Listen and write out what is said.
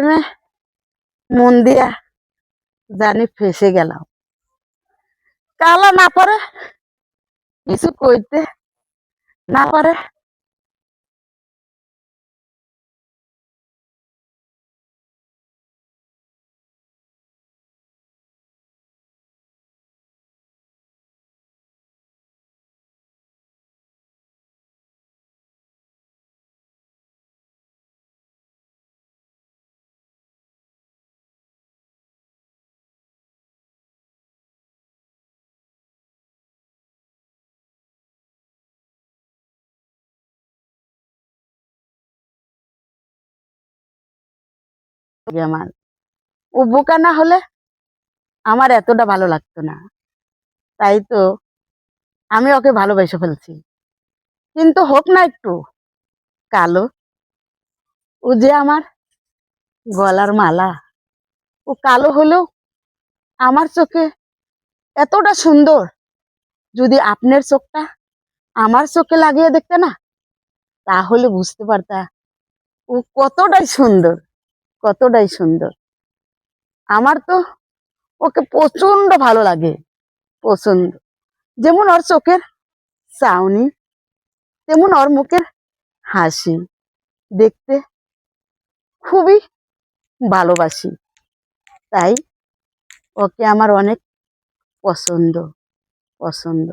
প্রেমে মন দিয়া জানি ফেসে গেলাম। কালা না পারে কিছু কইতে, না পারে আমার। ও বোকা না হলে আমার এতটা ভালো লাগতো না। তাই তো আমি ওকে ভালোবেসে ফেলছি। কিন্তু হোক না একটু কালো, ও যে আমার গলার মালা। ও কালো হলেও আমার চোখে এতটা সুন্দর। যদি আপনার চোখটা আমার চোখে লাগিয়ে দেখতে না, তাহলে বুঝতে পারতা ও কতটাই সুন্দর, কতটাই সুন্দর। আমার তো ওকে প্রচন্ড ভালো লাগে, পছন্দ। যেমন ওর চোখের চাউনি, তেমন ওর মুখের হাসি দেখতে খুবই ভালোবাসি। তাই ওকে আমার অনেক পছন্দ, পছন্দ।